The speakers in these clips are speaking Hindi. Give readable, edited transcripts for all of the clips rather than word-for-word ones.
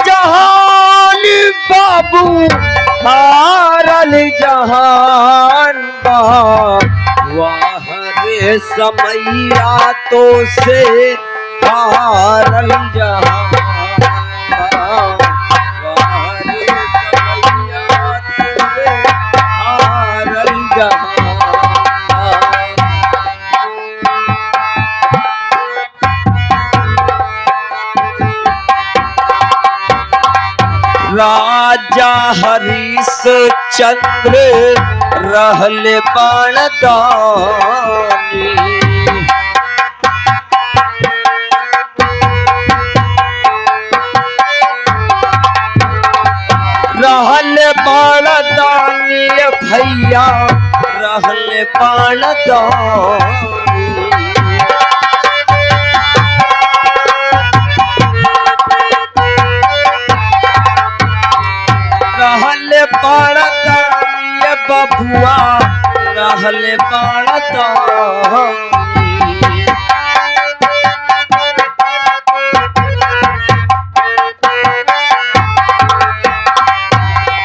जहान बाबू हारल जहान बा वाह रे समैया तो से हारल जहान बा वाह रे समैया तो से हारल जहान राजा हरीश चंद्र रहल बाणदानी रहल बाणदानी भैया रहल बाणदानी रहल बाणदानी बबुआ रहल बाणदानी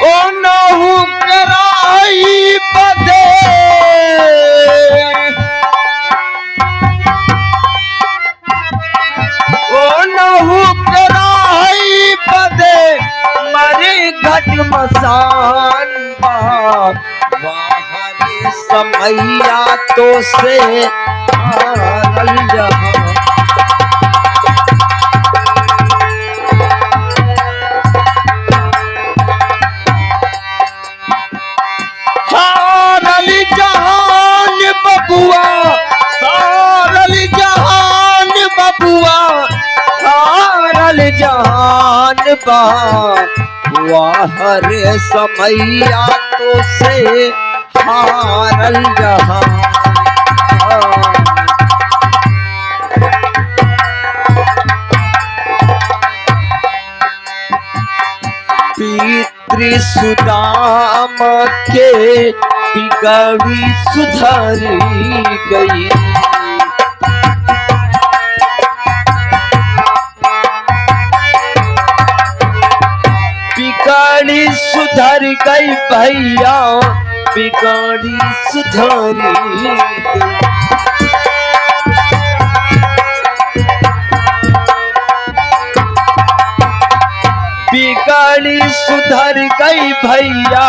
ओ नहु कराई बदे ओ नहु कराई बदे मरे घट मसान बा वाह रे समैया तो से हारल जहान हारल जहान बबुआ हारल जहान बबुआ हारल जहान बा वाह रे समैया तो से हारल जहान पितृ सुदाम के बिगड़ी सुधरी गई बिगड़ी सुधर गई भैया बिगड़ी सुधरी गई बिगड़ी सुधर गई भैया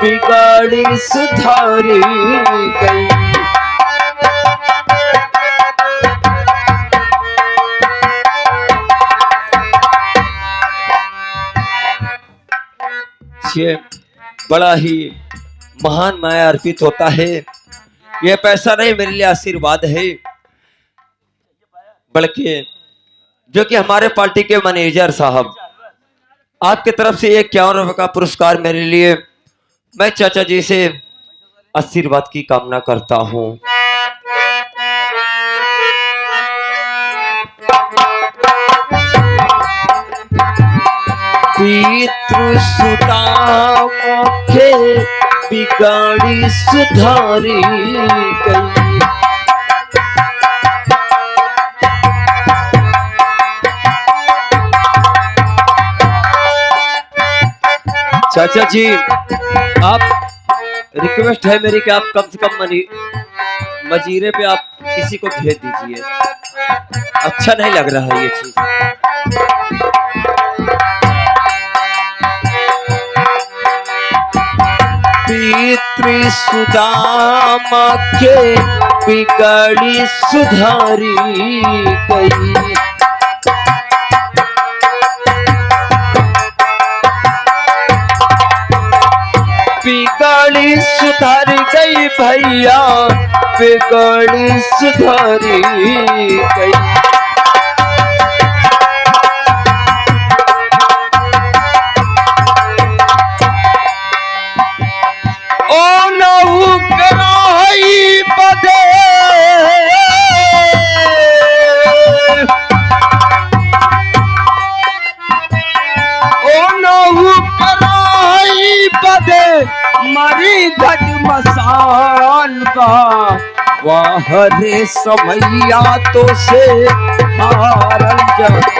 बिगड़ी सुधरी गई बड़ा ही महान माया अर्पित होता है। यह पैसा नहीं मेरे लिए आशीर्वाद है, बल्कि जो कि हमारे पार्टी के मैनेजर साहब आपकी तरफ से 51 रुपए का पुरस्कार मेरे लिए, मैं चाचा जी से आशीर्वाद की कामना करता हूँ। पितृ सुदाम के बिगड़ी सुधारी गई चाचा जी, आप रिक्वेस्ट है मेरी कि आप कम से कम मजीरे पे आप किसी को भेज दीजिए, अच्छा नहीं लग रहा है ये चीज। पितृ सुदाम के बिगड़ी सुधारी गई बिगड़ी सुधर गई भैया बिगड़ी सुधरी गई ओ नहु कराई बदे ओ नहु कराई बदे मरी घट मसान का वाह रे समैया तो से हारल जहान।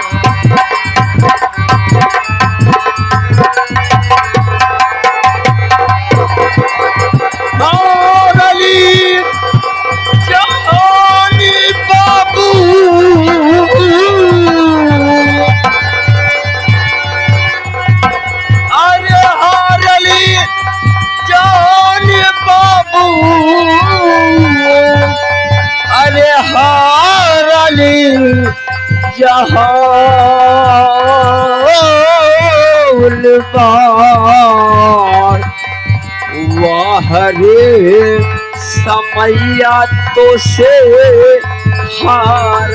फूलबार वाह रे समैया तो से हार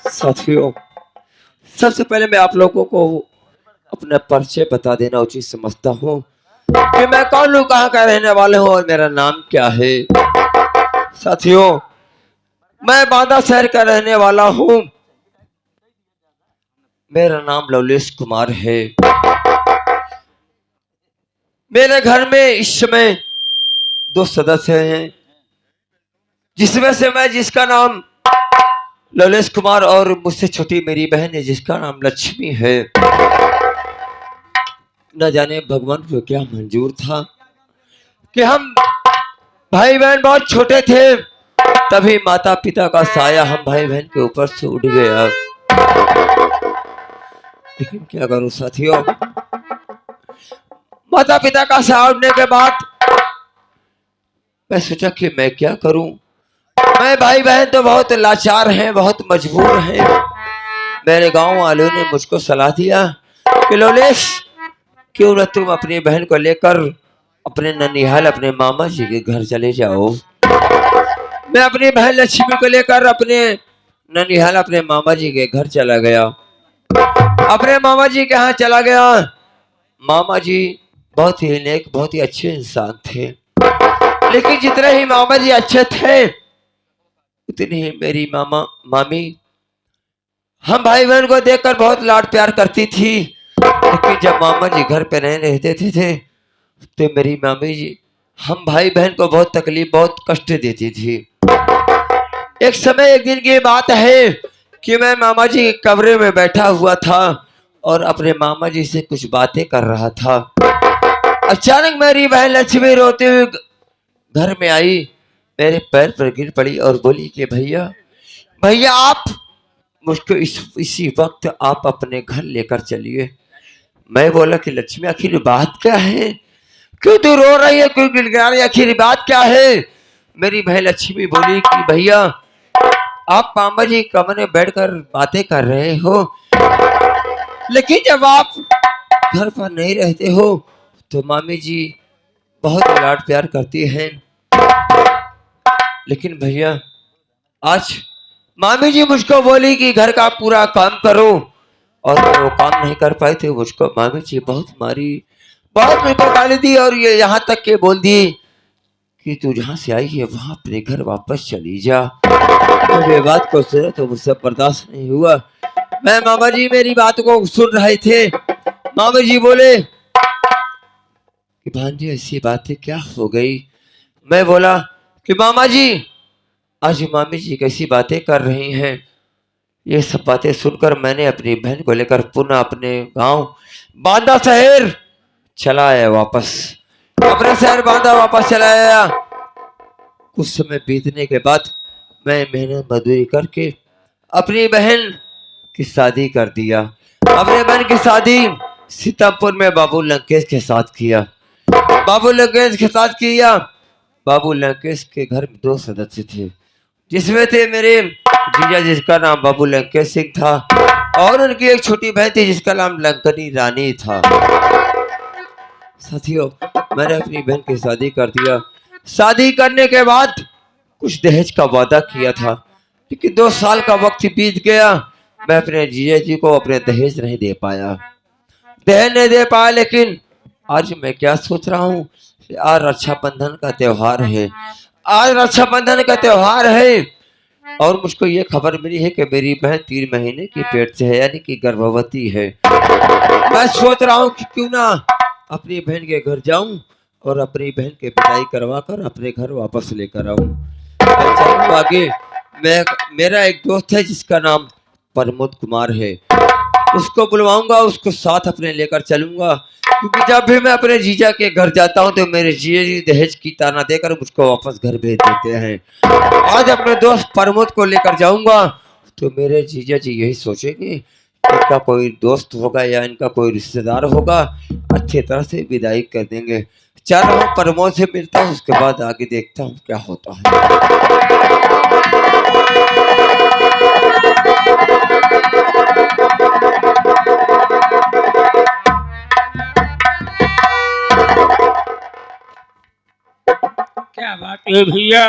साथियों, सबसे पहले मैं आप लोगों को अपना परिचय बता देना उचित समझता हूँ कि मैं कौन हूँ, कहाँ का रहने वाला हूँ और मेरा नाम क्या है। साथियों, मैं बांदा शहर का रहने वाला हूँ। मेरा नाम लवलेश कुमार है। मेरे घर में इस समय 2 सदस्य हैं, जिसमें से मैं जिसका नाम लवलेश कुमार और मुझसे छोटी मेरी बहन है जिसका नाम लक्ष्मी है। न जाने भगवान को क्या मंजूर था कि हम भाई बहन बहुत छोटे थे, तभी माता पिता का साया हम भाई बहन के ऊपर से उड़ गया। लेकिन क्या करूं साथियों, माता पिता का साया उड़ने के बाद मैं सोचा कि मैं क्या करूं। मैं भाई बहन तो बहुत लाचार हैं, बहुत मजबूर हैं। मेरे गांव वालों ने मुझको सलाह दिया कि लवलेश, क्यों न तुम अपनी बहन को लेकर अपने ननिहाल अपने मामा जी के घर चले जाओ। मैं अपनी बहन लक्ष्मी को लेकर अपने ननिहाल अपने मामा जी के घर चला गया। अपने मामा जी के यहाँ चला गया। मामा जी बहुत ही नेक, बहुत ही अच्छे इंसान थे। लेकिन जितने ही मामा जी अच्छे थे, उतनी ही मेरी मामी हम भाई बहन को देखकर बहुत लाड प्यार करती थी। लेकिन जब मामा जी घर पे नहीं रहते थे तो मेरी मामी जी हम भाई बहन को बहुत तकलीफ, बहुत कष्ट देती थी। एक दिन की बात है कि मैं मामा जी के कमरे में बैठा हुआ था और अपने मामा जी से कुछ बातें कर रहा था। अचानक मेरी बहन लक्ष्मी रोते हुए घर में आई, मेरे पैर पर गिर पड़ी और बोली कि भैया भैया आप मुझको इसी वक्त आप अपने घर लेकर चलिए। मैं बोला कि लक्ष्मी आखिर बात क्या है, क्यों तू रो रही है, क्यों गिड़गिड़ा रही है, आखिर बात क्या है। मेरी बहन लक्ष्मी बोली कि भैया आप मामा जी कमरे में बैठकर बातें कर रहे हो, लेकिन जब आप घर पर नहीं रहते हो तो मामी जी बहुत लाड प्यार करती हैं। लेकिन भैया आज मामी जी मुझको बोली कि घर का पूरा काम करो, और मैं वो काम नहीं कर पाए थे। मुझको मामी जी बहुत मारी, बहुत मुझको गाली दी और ये यहाँ तक के बोल दी कि तू जहाँ से आई है वहां अपने घर वापस चली जा। मुझे बात को सुना तो मुझसे बर्दाश्त नहीं हुआ। मैं मामा जी मेरी बात को सुन रहे थे। मामा जी बोले कि भांजी ऐसी बातें क्या हो गई। मैं बोला कि मामा जी आज मामी जी कैसी बातें कर रही हैं। ये सब बातें सुनकर मैंने अपनी बहन को लेकर पुनः अपने गांव बांदा शहर चला आया वापस। अपने शहर बांदा वापस चला आया। कुछ समय बीतने के बाद मैं मेहनत मजदूरी करके अपनी बहन की शादी कर दिया। अपने बहन की शादी सीतापुर में बाबू लंकेश के साथ किया। बाबू लंकेश के साथ किया। बाबू लंकेश के घर में 2 सदस्य थे, जिसमें थे मेरे जीजा जिसका नाम बाबू लंकेश सिंह था और उनकी एक छोटी बहन थी जिसका नाम लंकनी रानी था। साथियों, मैंने अपनी बहन की शादी कर दिया। शादी करने के बाद कुछ दहेज का वादा किया था, लेकिन 2 साल का वक्त बीत गया। मैं अपने जीजा जी को अपने दहेज नहीं दे पाया, लेकिन आज मैं क्या सोच रहा हूँ, आज रक्षाबंधन का त्योहार है। आज रक्षाबंधन का त्योहार है और मुझको ये खबर मिली है कि मेरी बहन 3 महीने की पेट से है, यानी कि गर्भवती है। मैं सोच रहा हूँ कि क्यों ना अपनी बहन के घर जाऊं और अपनी बहन के विदाई करवा कर अपने घर वापस लेकर आऊं। चलूं आगे। मेरा एक दोस्त है जिसका नाम प्रमोद कुमार है, उसको बुलवाऊंगा, उसको साथ अपने लेकर चलूंगा, क्योंकि जब भी मैं अपने जीजा के घर जाता हूं तो मेरे जीजा जी दहेज की ताना देकर मुझको वापस घर भेज देते हैं। आज अपने दोस्त प्रमोद को लेकर जाऊंगा तो मेरे जीजा जी यही सोचेंगे इनका कोई दोस्त होगा या इनका कोई रिश्तेदार होगा, अच्छी तरह से विदाई कर देंगे। चल रहा हूँ, प्रमोद से मिलता हूँ, उसके बाद आगे देखता हूँ क्या होता है। क्या बात है भैया,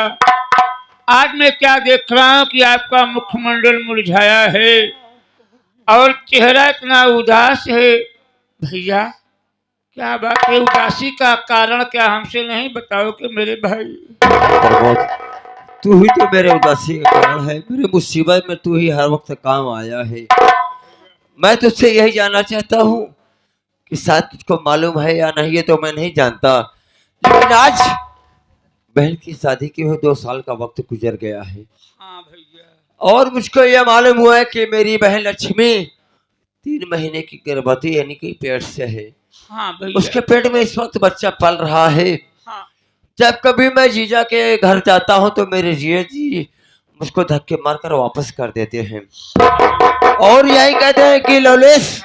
आज मैं क्या देख रहा हूँ कि आपका मुखमंडल मुरझाया है और चेहरा इतना उदास है। भैया क्या बात है, उदासी का कारण क्या हमसे नहीं बताओगे मेरे भाई? प्रमोद, तू ही तो मेरे उदासी का कारण है, मेरे मुसीबत में तू ही हर वक्त काम आया है। मैं तुझसे यही जानना चाहता हूँ कि शायद तुझको मालूम है या नहीं, ये तो मैं नहीं जानता, लेकिन आज बहन की शादी के हुए 2 साल का वक्त गुजर गया है। हाँ भैया। और मुझको यह मालूम हुआ है कि मेरी बहन लक्ष्मी 3 महीने की गर्भवती यानी कि पेट से है। हाँ भैया। उसके पेट में इस वक्त बच्चा पल रहा है। हाँ। जब कभी मैं जीजा के घर जाता हूँ तो मेरे जीजा जी मुझको धक्के मारकर वापस कर देते हैं और यही कहते हैं कि लवलेश,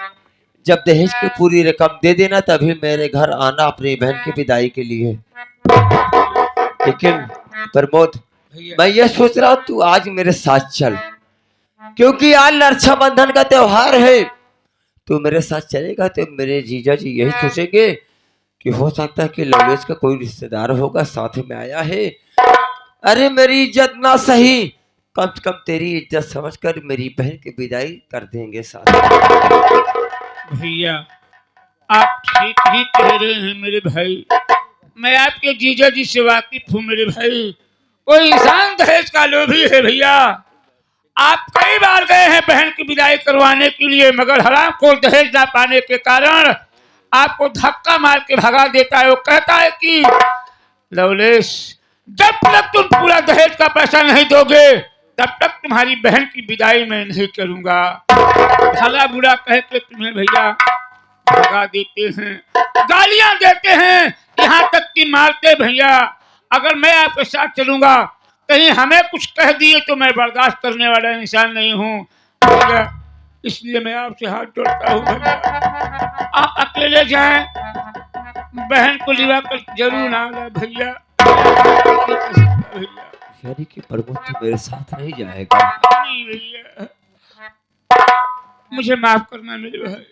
जब दहेज की पूरी रकम दे देना तभी मेरे घर आना अपनी बहन की विदाई के लिए। लेकिन प्रमोद, मैं ये सोच रहा हूँ तू आज मेरे साथ चल, क्योंकि आज रक्षाबंधन का त्योहार है। तू मेरे साथ चलेगा तो मेरे जीजा जी यही सोचेंगे कि हो सकता है कि लवलेश का कोई रिश्तेदार होगा साथ में आया है। अरे मेरी इज्जत ना सही, कम से कम तेरी इज्जत समझकर मेरी बहन की विदाई कर देंगे साथ। भैया आप ठीक ही कह रहे हैं मेरे भाई, मैं आपके जीजा जी से वाकिफ हूँ मेरे भाई। वो इंसान दहेज का लोभी है भैया। आप कई बार गए हैं बहन की विदाई करवाने के लिए, मगर हराम को दहेज ना पाने के कारण आपको धक्का मार के भगा देता है। वो कहता है कि लवलेश, जब तक तुम पूरा दहेज का पैसा नहीं दोगे तब तक तुम्हारी बहन की विदाई मैं नहीं करूंगा। भला बुरा कह के तुम्हें भैया भगा देते हैं, गालियां देते हैं, यहाँ तक कि मारते। भैया अगर मैं आपके साथ चलूंगा, कहीं हमें कुछ कह दिए तो मैं बर्दाश्त करने वाला इंसान नहीं हूँ भैया। इसलिए मैं आपसे हाथ जोड़ता हूँ भैया, आप अकेले जाएं, बहन को लिवा कर जरूर आना भैया। भैया यानी कि प्रमोद तो मेरे साथ नहीं जाएगा? नहीं भैया, मुझे माफ करना मेरे भाई,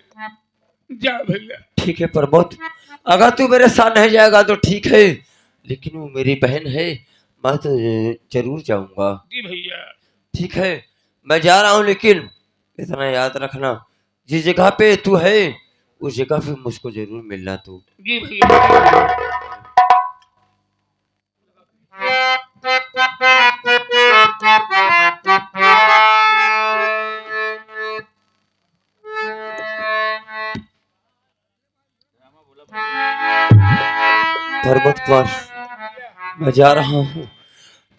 जा भैया। ठीक है प्रमोद, अगर तू मेरे साथ नहीं जाएगा तो ठीक है, लेकिन वो मेरी बहन है, मैं तो जरूर जाऊंगा। जी भैया। ठीक है, मैं जा रहा हूँ, लेकिन इतना याद रखना, जिस जगह पे तू है उस जगह पे मुझको जरूर मिलना तू। जी भैया। पर्वत पर मैं जा रहा हूँ,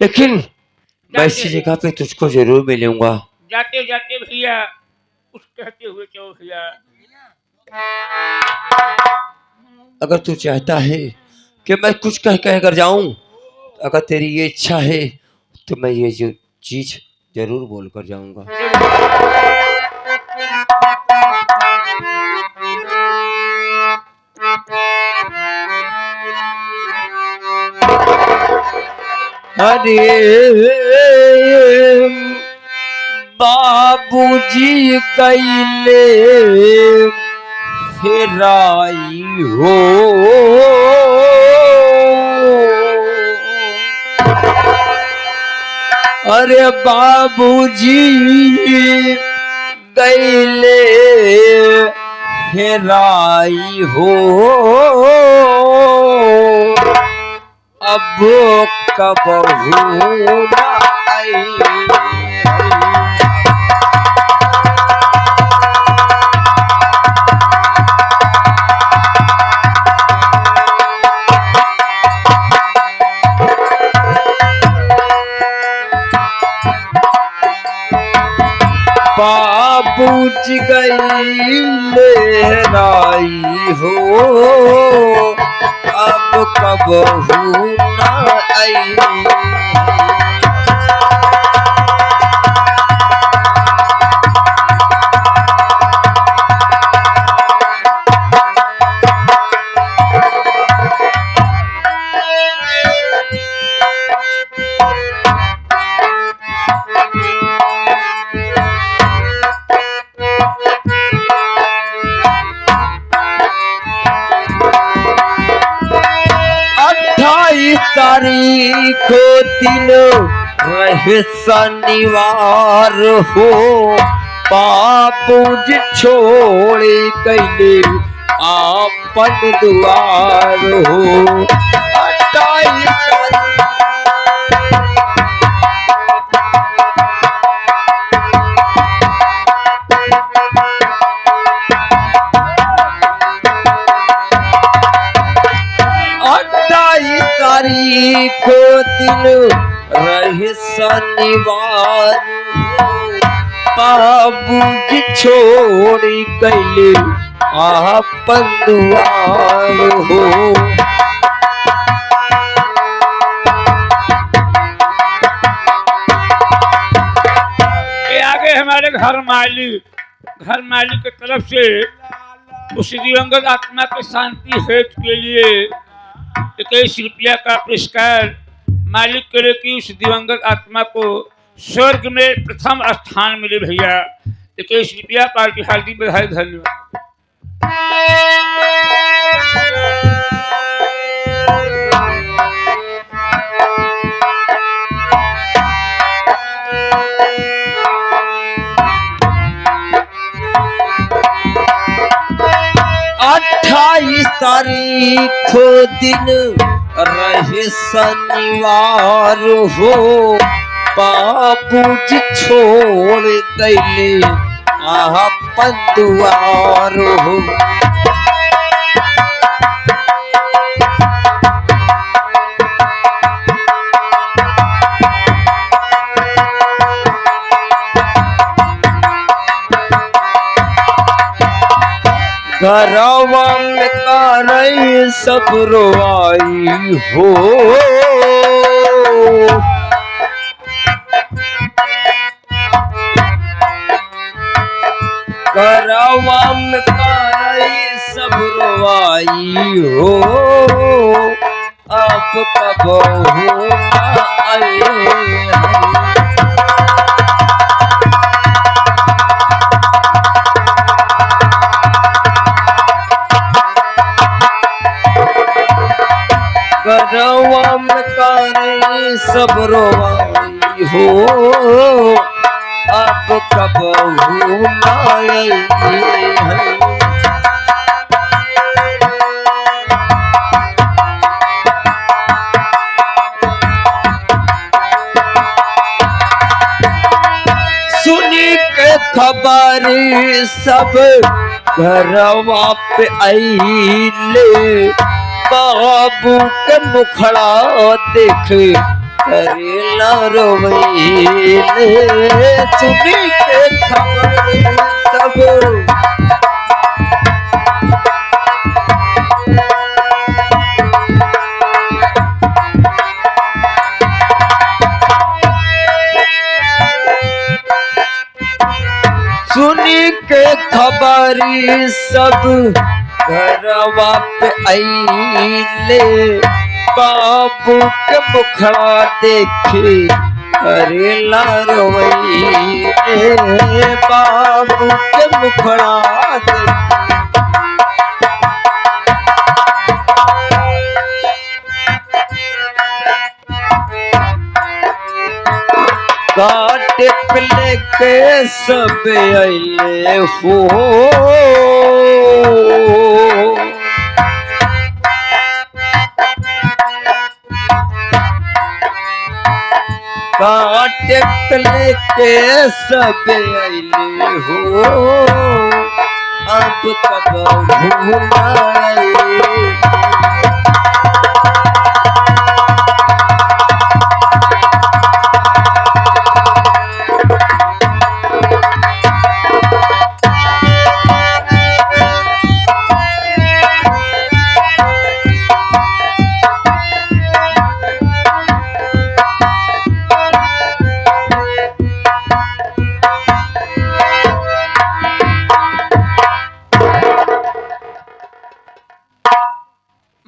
लेकिन मैं इसी जगह पे तुझको जरूर मिलूंगा। जाते जाते भैया कुछ कहते हुए चलो भैया। अगर तू चाहता है कि मैं कुछ कह कह कर जाऊं, अगर तेरी ये इच्छा है तो मैं ये जो चीज जरूर बोल कर जाऊंगा। अरे बाबूजी कैले फेराई हो, अरे बाबूजी कैले फेराई हो, अब कब ना आई। बाबूजी गई लहराई हो, अब कब ना आई। तारीख दिन रहे शनिवार हो बाबूजी छोड़ कैले आपन दुआर हो 28 तारीख 28 तारीख दिन रहे शनिवार बाबूजी छोड़ कैले आपन दुआर हो ये आगे हमारे घर मालिक की तरफ से उस दिवंगत आत्मा की शांति हेतु के लिए 21 रुपया का पुरस्कार मालिक करे कि उस दिवंगत आत्मा को स्वर्ग में प्रथम स्थान मिले भैया 21 रुपया पार्टी हार्दिक बधाई धन्यवाद। तारीख दिन रहे शनिवार हो बाबूजी छोड़ कैले आपन दुआर हो घरवा में करई सब रोआई हो घरवा में करई सब रोआई हो आप कब हो आए गरवम करे सब रोवाई हो अब कब हुमाई है सुनी के खबर सब घरवा पे आईले बाबू के मुखड़ा देख करेला रोवैले सुनी के खबर सब सुनी के खबरी सब घरवा पे आईले बाबू के मुखड़ा देखे करेला रोवैले बाबू के मुखड़ा देखे काटे पले के सब आइले हो काटे पले के सब आइले हो अब कब भूलाए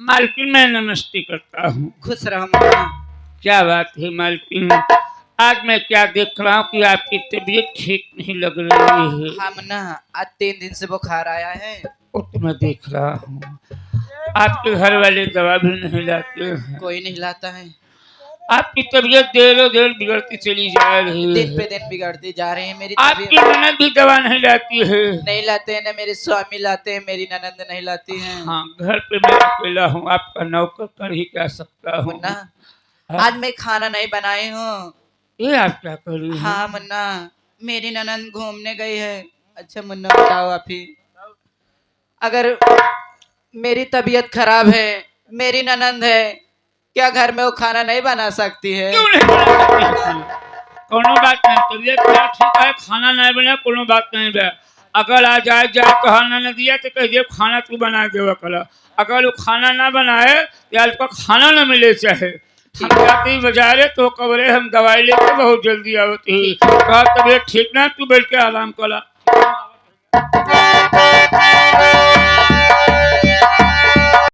मालकिन मैं नमस्ते करता हूँ। खुश रहो मामा। क्या बात है मालकिन, आज मैं क्या देख रहा हूँ कि आपकी तबीयत ठीक नहीं लग रही है। हम ना आज 3 दिन से बुखार आया है। वो तो मैं देख रहा हूँ। आपके घर वाले दवा भी नहीं लाते हैं। कोई नहीं लाता है। आपकी तबीयत देर देर बिगड़ती चली जा रही दिन पे है। दिन बिगड़ती जा रही है मेरी आपकी तबीयत। ननद भी दवा नहीं लाती है। नहीं लाते हैं ना, मेरे स्वामी लाते हैं, मेरी ननंद नहीं लाती हैं। हाँ, घर पे मैं अकेला हूँ, आपका नौकर कर ही क्या सकता हूँ। मुन्ना, हाँ? आज मैं खाना नहीं बनाई हूँ। ये आप क्या कर रही हैं? हाँ मुन्ना, मेरी ननंद घूमने गई है। अच्छा मुन्ना बताओ आप ही, अगर मेरी तबीयत खराब है, मेरी ननंद है, क्या घर में वो खाना नहीं बना सकती है? क्यों नहीं बना सकती है खाना? कोनो बात नहीं, तबीयत मेरा ठीक है, खाना नहीं बना कोनो बात नहीं बे। अगर आज जाए खाना न दिया तो कह दिए खाना तू बना देवा कला। अगर वो खाना ना बनाए या उसका खाना न मिले चाहे, हम जाते ही बाजारे तो कबरे हम दवाई लेके बहुत जल्दी आवती। तबीयत ठीक ना, तू बैठ के आराम कला।